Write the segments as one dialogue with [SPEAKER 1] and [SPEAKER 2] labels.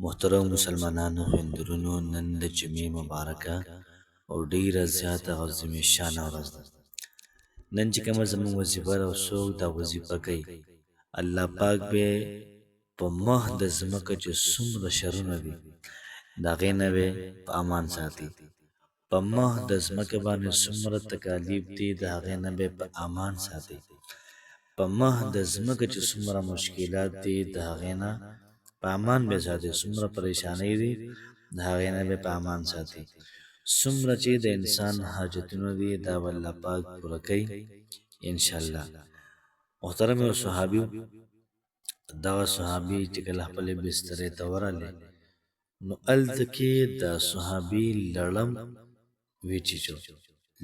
[SPEAKER 1] محترم مسلمانانو هندورونو نن د جمعې مبارکه او ډیره زیاته او عظیمه شانه ورځ ده. نن چې کومه زموږ وظیفه ده او څوک دا وظیفه کوي، الله پاک به په مخ د ځمکه چې څومره شرونه دي د هغې نه به په امان ساتي. په مخ د ځمکې باندې څومره تکالیف دي د هغې نه به په امان ساتي. په مخ د ځمکه چې څومره مشکلات دي د هغې نه په امان به ساتي. څومره پریشانۍ دي د هغې نه به په امان ساتي. څومره چې د انسان حاجتونه دي دا به الله پاک پوره کوي انشاءالله. محترم یو صحابي، دغه صحابي چې کله خپلې بسترې ته ورغلی نو هلته کې د صحابي لړم وچیچو.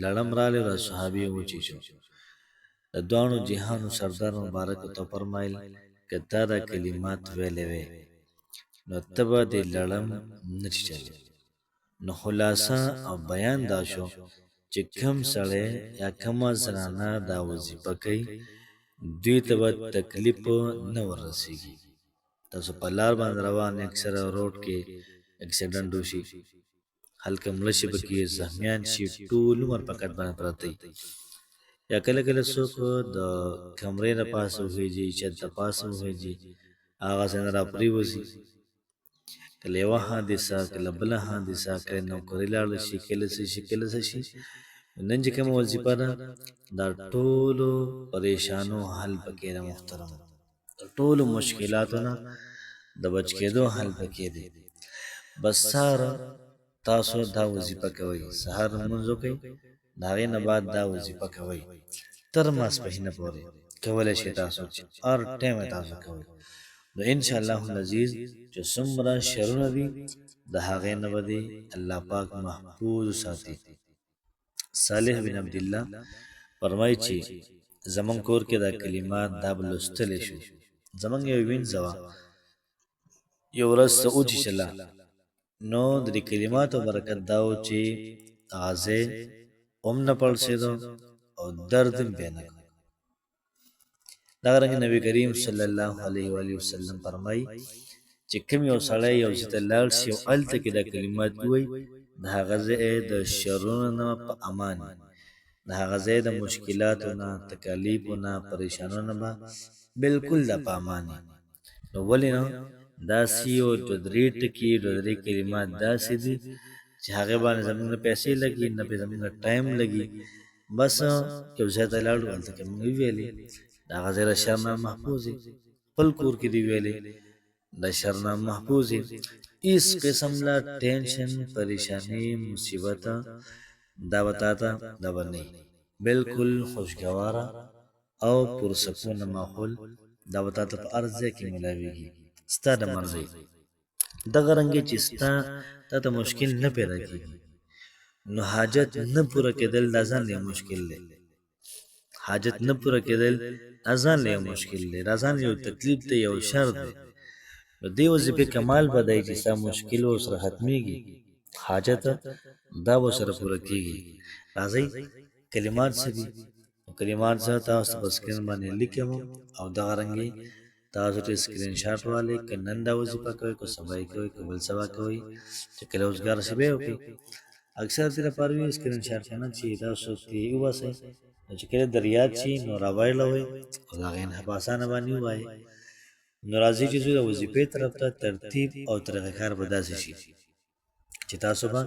[SPEAKER 1] لړم راغلی، د صحابي وچیچو. د دواړو جهانو سردار مبارک ته فرمایل که تا دا کلمات ویلې وې نو ته به د لړم نه چیچلې. نو خلاصه او بیان دا شو چې کم سړی یا کمه زنانه دا وظیفه کوي دوی ته به تکلیف نه ورسېږي. تاسو په لار باندې روان اکثره روډ کې اکسیډنټ وشي، خلک مړه شي، پکې زخمیان شي، ټول عمر په کټ باندې پراته وي. یا کله کله څوک د کمرې نه پاسه وخېږي، چت د پاسه وخېږي، هغسې نه راپرېوځي. کله یوه حادثه، کله بله حادثه، کله نوکري لاړه شي، کله څه شي کله څه شي. نن چې کومه وظیفه ده دا ټولو پریشانو حل پکې ده. محترم د ټولو مشکلاتو نه د بچ کېدو حل پکې دی. بس سهار تاسو دا وظیفه کوئ، سهار لمونځ وکئ، د هغې نه بعد دا وظیفه کوئ تر ماسپښینه پورې کولی شئ تاسو، چې هر ټایم یې تاسو کوئ نو انشاءالله العزیز چې څومره شرونه دي د هغې نه به دې الله پاک محفوظ ساتي. صالح بن عبدالله فرمایي چې زمونږ کور کې دا کلمات دا به لوستلی شو. زمونږ یو وینځه وه، یو ورځ څه وچیچله نو د دې کلماتو برکت دا و چې غازی هم نه پړسېدو او درد هم بیا نه کړو. دغرنګه نبی کریم صلی الله علیه و آله وسلم فرمایي چې کوم یو سړی یو ځای ته لاړ شي او هلته کې دا کلمات ووایي د هغه ځای د شرونو نه په امان وي، د هغه ځای د مشکلاتو نه، تکالیفو نه، پریشانو نه به بلکل د په امان وي. نو ولې نه داسې یو دوه درې ټکي دوه درې کلمات داسې دي چې هغې باندې زموږ نه پیسې لګي نه پې زموږ ټایم لګي. بس یو ځای ته لاړو هلته کې موږ وویلې د هغه ځای د شر نه محفوظ یې، خپل کور کې دې ویلې د شر نه محفوظ یې. هېڅ قسم له ټینشن، پریشاني، مصیبت دا به تا ته دا به نه وي. بلکل خوشګواره او پرسکونه ماحول دا به تا ته په هر ځای کې میلاویږي ستا د مرضۍ. دغه رنګې چې ستا تا ته مشکل نه پیدا کېږي نو حاجت نه پوره کېدل دا ځان یو مشکل دی. حاجت نه پوره کېدل دا ځان یو مشکل دی، دا ځان یو تکلیف دی، یو شر دی. نو دې وظیفې کمال به دی چې ستا مشکل ورسره ختمېږي، حاجت دا به ورسره پوره کېږي. راځئ کلمات څه دي؟ کلمات څه تاسو په سکرین باندې لیکم او دغه رنګې تاسو ته سکرین شاټ والے که نن دا وظیفه کوئ، که سبا یې کوئ، که بل سبا کوئ، چې کله روزګار شي بیا یې وکړئ. اکثر دې لپاره وي سکرین شاټ که نه چې تاسو ترې وباسئ، نو چې کله در یاد شي نو راوایلوئ او د هغې نه په اسانه باندې ووایئ. نو راځئ چې ځو د وظیفې طرف ته. ترتیب او طریقه کار به داسې شي چې تاسو به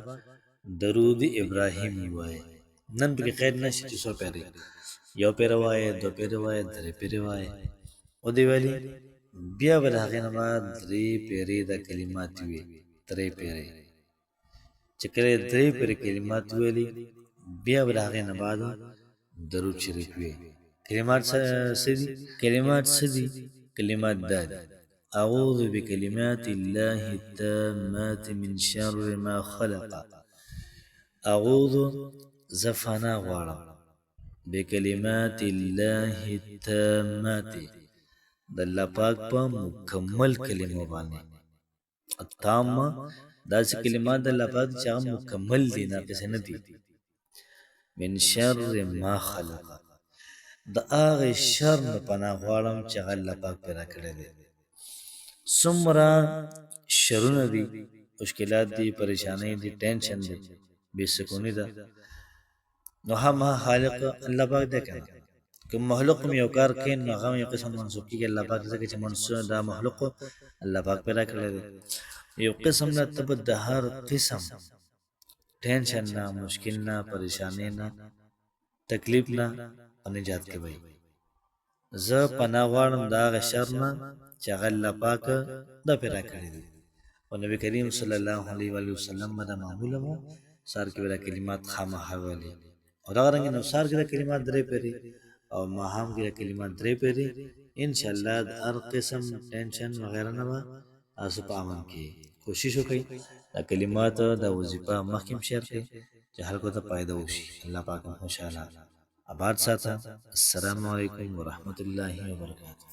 [SPEAKER 1] درود ابراهیم ووایئ. نن پکې قید نشته چې څو پیرې، یو پیره وایئ، دو پیرې وایئ، درې پیرې وایئ. ودې ویلې بیا به د هغې نه بعد درې پیرې د کلمات وي، درې پیرې. چې کله یې درې پیرې کلمات وویلې بیا به د هغې نه بعد درود شریف وي. کلمات څه دي؟ کلمات څه دي؟ کلمات دا دي: اعوذ بکلمات الله التامات من شر ما خلق. اعوذ زه فنا غواړم بکلمات الله التامات د الله پاک په مکمل کلمو باندې. التامه داسې کلمات د الله پاک چې هغه مکمل دي، ناقص نه دي. من شر ما خلق د هغې شر نه پناه غواړم چې هغه الله پاک پیدا کړی دی. څومره شرونه دي، مشکلات دي، پریشانی دي، ټینشن دی، بے سکونی ده، نو هم خالق الله پاک دی کنه. که مخلوق هم یو کار کوي نو هغه یو قسم منسوب کېږي الله پاک ځکه چې منسوب دا مخلوق الله پاک پیدا کړی دی. یو قسم نه ته به د هر قسم ټینشن نه، مشکل نه، پریشانی نه، تکلیف نه په نجات کې وي. زه پناه غواړم د هغه شر نه چې هغه الله پاک دا پیدا کړی دی. او نبی کریم صلی الله علیه و وسلم به دا معموله مو سار کې به دا کلمات خامخا ویلي، او دغه رنګې نو سار کې دا کلمات درې پیري او ماښام کې دا کلمات درې پیري. انشاءالله د هر قسم ټینشن وغیره نه به تاسو په امن کې کوشش وکړئ دا کلمات دا وظیفه مخکې شیر کړئ چې خلکو ته فایده وشي. الله پاک خوشحاله آباد ساته. السلام علیکم ورحمت الله وبرکاته.